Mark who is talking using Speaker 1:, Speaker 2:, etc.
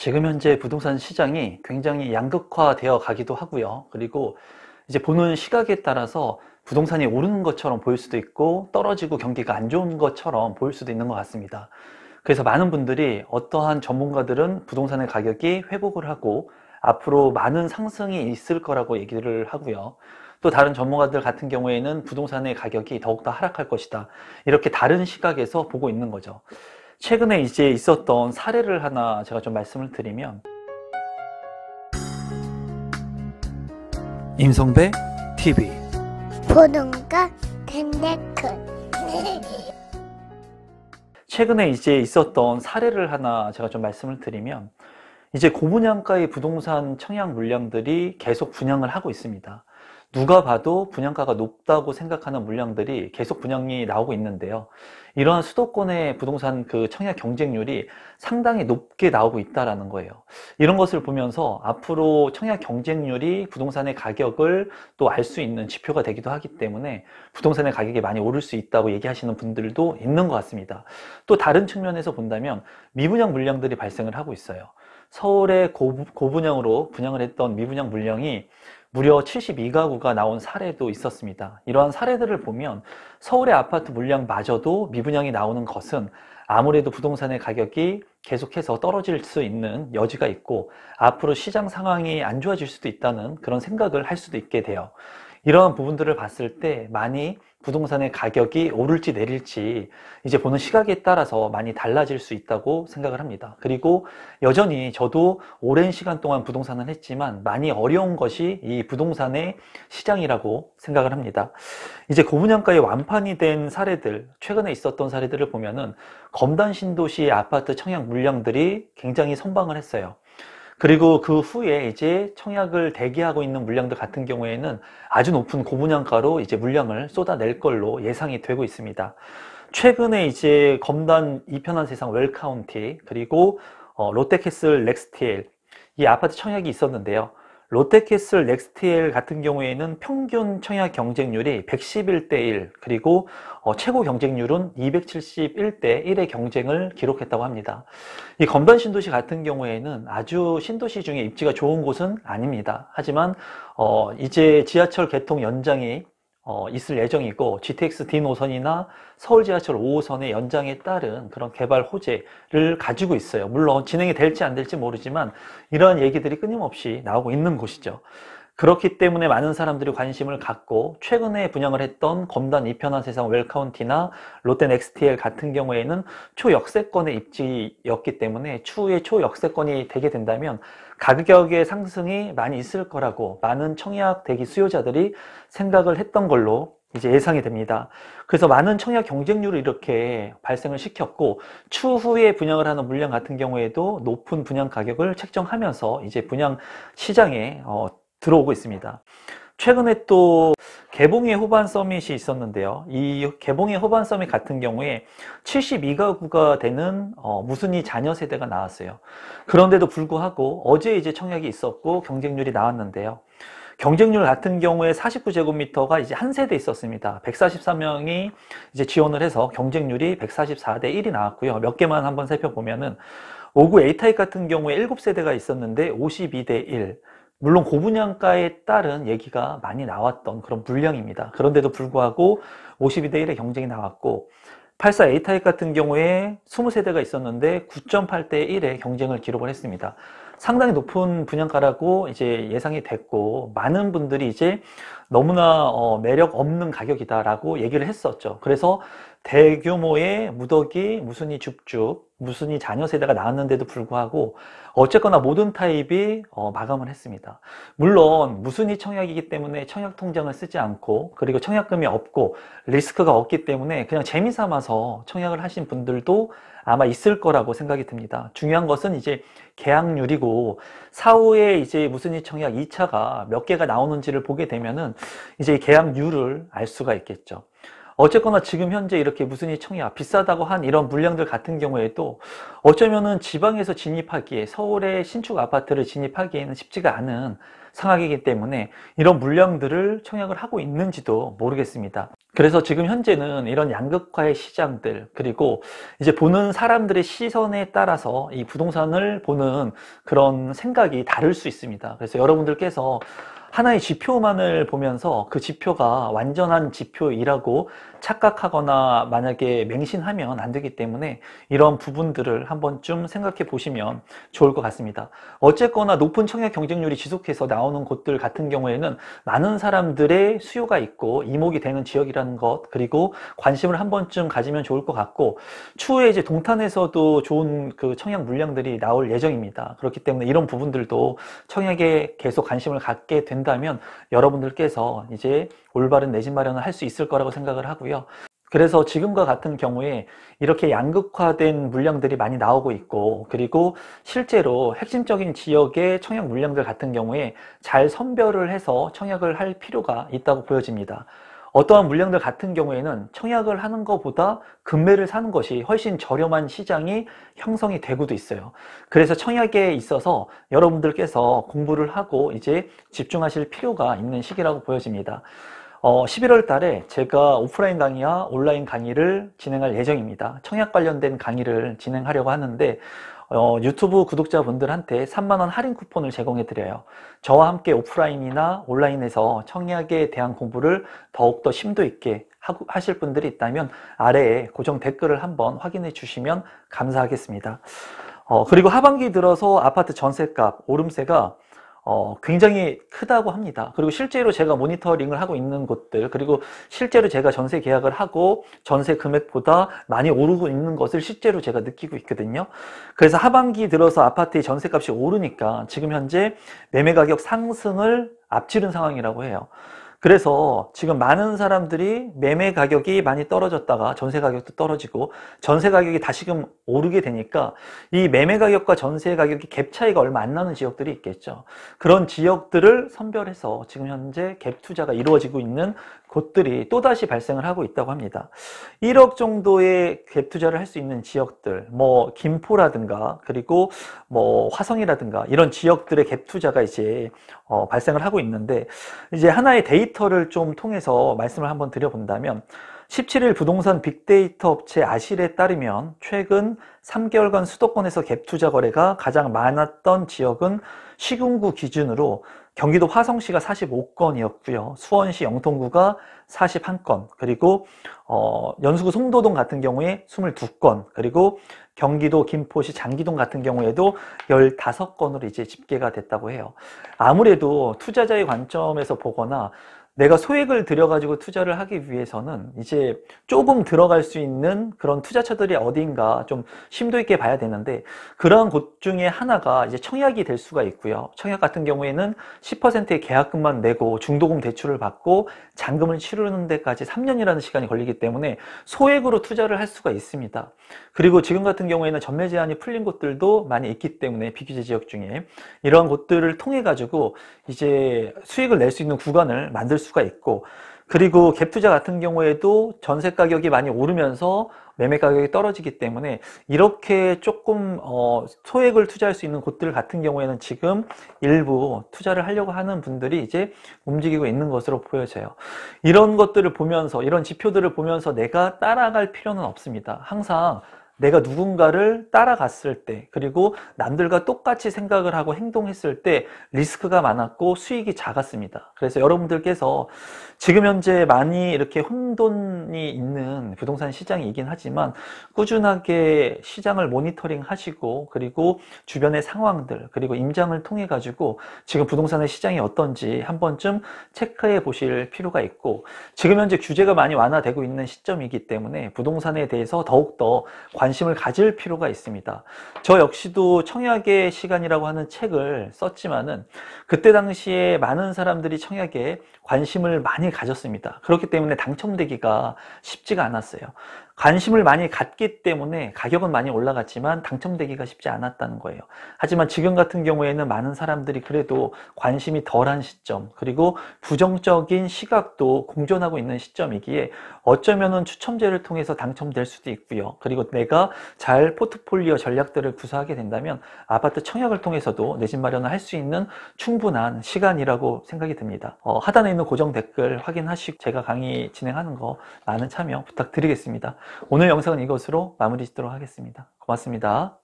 Speaker 1: 지금 현재 부동산 시장이 굉장히 양극화되어 가기도 하고요. 그리고 이제 보는 시각에 따라서 부동산이 오르는 것처럼 보일 수도 있고 떨어지고 경기가 안 좋은 것처럼 보일 수도 있는 것 같습니다. 그래서 많은 분들이 어떠한 전문가들은 부동산의 가격이 회복을 하고 앞으로 많은 상승이 있을 거라고 얘기를 하고요. 또 다른 전문가들 같은 경우에는 부동산의 가격이 더욱더 하락할 것이다. 이렇게 다른 시각에서 보고 있는 거죠. 최근에 이제 있었던 사례를 하나 제가 좀 말씀을 드리면, 임성배 TV
Speaker 2: 보동과 덴데크
Speaker 1: 최근에 이제 있었던 사례를 하나 제가 좀 말씀을 드리면, 이제 고분양가의 부동산 청약 물량들이 계속 분양을 하고 있습니다. 누가 봐도 분양가가 높다고 생각하는 물량들이 계속 분양이 나오고 있는데요. 이러한 수도권의 부동산 청약 경쟁률이 상당히 높게 나오고 있다는 거예요. 이런 것을 보면서 앞으로 청약 경쟁률이 부동산의 가격을 또 알 수 있는 지표가 되기도 하기 때문에 부동산의 가격이 많이 오를 수 있다고 얘기하시는 분들도 있는 것 같습니다. 또 다른 측면에서 본다면 미분양 물량들이 발생을 하고 있어요. 서울의 고분양으로 분양을 했던 미분양 물량이 무려 72가구가 나온 사례도 있었습니다. 이러한 사례들을 보면 서울의 아파트 물량마저도 미분양이 나오는 것은 아무래도 부동산의 가격이 계속해서 떨어질 수 있는 여지가 있고 앞으로 시장 상황이 안 좋아질 수도 있다는 그런 생각을 할 수도 있게 돼요. 이러한 부분들을 봤을 때 많이 부동산의 가격이 오를지 내릴지 이제 보는 시각에 따라서 많이 달라질 수 있다고 생각을 합니다. 그리고 여전히 저도 오랜 시간 동안 부동산을 했지만 많이 어려운 것이 이 부동산의 시장이라고 생각을 합니다. 이제 고분양가에 완판이 된 사례들, 최근에 있었던 사례들을 보면은 검단 신도시 아파트 청약 물량들이 굉장히 선방을 했어요. 그리고 그 후에 이제 청약을 대기하고 있는 물량들 같은 경우에는 아주 높은 고분양가로 이제 물량을 쏟아낼 걸로 예상이 되고 있습니다. 최근에 이제 검단 이편한 세상 웰카운티 그리고 롯데캐슬 넥스티엘 이 아파트 청약이 있었는데요. 롯데캐슬 넥스티엘 같은 경우에는 평균 청약 경쟁률이 111대 1 그리고 최고 경쟁률은 271대 1의 경쟁을 기록했다고 합니다. 이 검단 신도시 같은 경우에는 아주 신도시 중에 입지가 좋은 곳은 아닙니다. 하지만 이제 지하철 개통 연장이 있을 예정이고 GTX D 노선이나 서울 지하철 5호선의 연장에 따른 그런 개발 호재를 가지고 있어요. 물론 진행이 될지 안 될지 모르지만 이러한 얘기들이 끊임없이 나오고 있는 곳이죠. 그렇기 때문에 많은 사람들이 관심을 갖고 최근에 분양을 했던 검단 이편한 세상 웰카운티나 롯데 넥스티엘 같은 경우에는 초역세권의 입지였기 때문에 추후에 초역세권이 되게 된다면 가격의 상승이 많이 있을 거라고 많은 청약 대기 수요자들이 생각을 했던 걸로 이제 예상이 됩니다. 그래서 많은 청약 경쟁률을 이렇게 발생을 시켰고 추후에 분양을 하는 물량 같은 경우에도 높은 분양 가격을 책정하면서 이제 분양 시장에 들어오고 있습니다. 최근에 또 개봉의 호반 서밋이 있었는데요. 이 개봉의 호반 서밋 같은 경우에 72가구가 되는 무순위 자녀 세대가 나왔어요. 그런데도 불구하고 어제 이제 청약이 있었고 경쟁률이 나왔는데요. 경쟁률 같은 경우에 49제곱미터가 이제 한 세대 있었습니다. 144명이 이제 지원을 해서 경쟁률이 144대 1이 나왔고요. 몇 개만 한번 살펴보면은 5구 A타입 같은 경우에 7세대가 있었는데 52대 1. 물론 고분양가에 따른 얘기가 많이 나왔던 그런 물량입니다. 그런데도 불구하고 52대 1의 경쟁이 나왔고 84 A타입 같은 경우에 20세대가 있었는데 9.8대 1의 경쟁을 기록을 했습니다. 상당히 높은 분양가라고 이제 예상이 됐고 많은 분들이 이제 너무나 매력 없는 가격이다라고 얘기를 했었죠. 그래서 대규모의 무더기, 무순위 줍줍, 무순위 자녀 세대가 나왔는데도 불구하고 어쨌거나 모든 타입이 마감을 했습니다. 물론 무순위 청약이기 때문에 청약 통장을 쓰지 않고 그리고 청약금이 없고 리스크가 없기 때문에 그냥 재미삼아서 청약을 하신 분들도 아마 있을 거라고 생각이 듭니다. 중요한 것은 이제 계약률이고 사후에 이제 무순위 청약 2차가 몇 개가 나오는지를 보게 되면은 이제 계약률을 알 수가 있겠죠. 어쨌거나 지금 현재 이렇게 무순위 청약 비싸다고 한 이런 물량들 같은 경우에도 어쩌면은 지방에서 진입하기에 서울의 신축 아파트를 진입하기에는 쉽지가 않은 상황이기 때문에 이런 물량들을 청약을 하고 있는지도 모르겠습니다. 그래서 지금 현재는 이런 양극화의 시장들, 그리고 이제 보는 사람들의 시선에 따라서 이 부동산을 보는 그런 생각이 다를 수 있습니다. 그래서 여러분들께서 하나의 지표만을 보면서 그 지표가 완전한 지표이라고 착각하거나 만약에 맹신하면 안 되기 때문에 이런 부분들을 한 번쯤 생각해 보시면 좋을 것 같습니다. 어쨌거나 높은 청약 경쟁률이 지속해서 나오는 곳들 같은 경우에는 많은 사람들의 수요가 있고 이목이 되는 지역이라는 것, 그리고 관심을 한 번쯤 가지면 좋을 것 같고, 추후에 이제 동탄에서도 좋은 그 청약 물량들이 나올 예정입니다. 그렇기 때문에 이런 부분들도 청약에 계속 관심을 갖게 된다면 여러분들께서 이제 올바른 내 집 마련을 할 수 있을 거라고 생각을 하고요. 그래서 지금과 같은 경우에 이렇게 양극화된 물량들이 많이 나오고 있고, 그리고 실제로 핵심적인 지역의 청약 물량들 같은 경우에 잘 선별을 해서 청약을 할 필요가 있다고 보여집니다. 어떠한 물량들 같은 경우에는 청약을 하는 것보다 금매를 사는 것이 훨씬 저렴한 시장이 형성이 되고도 있어요. 그래서 청약에 있어서 여러분들께서 공부를 하고 이제 집중하실 필요가 있는 시기라고 보여집니다. 11월 달에 제가 오프라인 강의와 온라인 강의를 진행할 예정입니다. 청약 관련된 강의를 진행하려고 하는데 유튜브 구독자분들한테 3만원 할인 쿠폰을 제공해 드려요. 저와 함께 오프라인이나 온라인에서 청약에 대한 공부를 더욱더 심도 있게 하실 분들이 있다면 아래에 고정 댓글을 한번 확인해 주시면 감사하겠습니다. 그리고 하반기 들어서 아파트 전세값 오름세가 굉장히 크다고 합니다. 그리고 실제로 제가 모니터링을 하고 있는 곳들, 그리고 실제로 제가 전세 계약을 하고 전세 금액보다 많이 오르고 있는 것을 실제로 제가 느끼고 있거든요. 그래서 하반기 들어서 아파트의 전세값이 오르니까 지금 현재 매매 가격 상승을 앞지른 상황이라고 해요. 그래서 지금 많은 사람들이 매매 가격이 많이 떨어졌다가 전세 가격도 떨어지고 전세 가격이 다시금 오르게 되니까 이 매매 가격과 전세 가격이 갭 차이가 얼마 안 나는 지역들이 있겠죠. 그런 지역들을 선별해서 지금 현재 갭 투자가 이루어지고 있는 곳들이 또다시 발생을 하고 있다고 합니다. 1억 정도의 갭 투자를 할 수 있는 지역들, 뭐 김포라든가 그리고 뭐 화성이라든가 이런 지역들의 갭 투자가 이제 발생을 하고 있는데, 이제 하나의 데이터를 좀 통해서 말씀을 한번 드려본다면 17일 부동산 빅데이터 업체 아실에 따르면 최근 3개월간 수도권에서 갭 투자 거래가 가장 많았던 지역은 시군구 기준으로 경기도 화성시가 45건이었고요. 수원시 영통구가 41건, 그리고 연수구 송도동 같은 경우에 22건, 그리고 경기도 김포시 장기동 같은 경우에도 15건으로 이제 집계가 됐다고 해요. 아무래도 투자자의 관점에서 보거나 내가 소액을 들여가지고 투자를 하기 위해서는 이제 조금 들어갈 수 있는 그런 투자처들이 어딘가 좀 심도 있게 봐야 되는데, 그러한 곳 중에 하나가 이제 청약이 될 수가 있고요. 청약 같은 경우에는 10%의 계약금만 내고 중도금 대출을 받고 잔금을 치르는 데까지 3년이라는 시간이 걸리기 때문에 소액으로 투자를 할 수가 있습니다. 그리고 지금 같은 경우에는 전매 제한이 풀린 곳들도 많이 있기 때문에 비규제 지역 중에 이러한 곳들을 통해 가지고 이제 수익을 낼 수 있는 구간을 만들 수가 있고, 그리고 갭 투자 같은 경우에도 전세 가격이 많이 오르면서 매매 가격이 떨어지기 때문에 이렇게 조금 소액을 투자할 수 있는 곳들 같은 경우에는 지금 일부 투자를 하려고 하는 분들이 이제 움직이고 있는 것으로 보여져요. 이런 것들을 보면서, 이런 지표들을 보면서 내가 따라갈 필요는 없습니다. 항상 내가 누군가를 따라갔을 때, 그리고 남들과 똑같이 생각을 하고 행동했을 때 리스크가 많았고 수익이 작았습니다. 그래서 여러분들께서 지금 현재 많이 이렇게 혼돈이 있는 부동산 시장이긴 하지만 꾸준하게 시장을 모니터링 하시고, 그리고 주변의 상황들, 그리고 임장을 통해 가지고 지금 부동산의 시장이 어떤지 한 번쯤 체크해 보실 필요가 있고, 지금 현재 규제가 많이 완화되고 있는 시점이기 때문에 부동산에 대해서 더욱더 관심을 가질 필요가 있습니다. 저 역시도 청약의 시간이라고 하는 책을 썼지만은 그때 당시에 많은 사람들이 청약에 관심을 많이 가졌습니다. 그렇기 때문에 당첨되기가 쉽지가 않았어요. 관심을 많이 갖기 때문에 가격은 많이 올라갔지만 당첨되기가 쉽지 않았다는 거예요. 하지만 지금 같은 경우에는 많은 사람들이 그래도 관심이 덜한 시점, 그리고 부정적인 시각도 공존하고 있는 시점이기에 어쩌면은 추첨제를 통해서 당첨될 수도 있고요. 그리고 내가 잘 포트폴리오 전략들을 구사하게 된다면 아파트 청약을 통해서도 내 집 마련을 할 수 있는 충분한 시간이라고 생각이 듭니다. 하단에 있는 고정 댓글 확인하시고 제가 강의 진행하는 거 많은 참여 부탁드리겠습니다. 오늘 영상은 이것으로 마무리 짓도록 하겠습니다. 고맙습니다.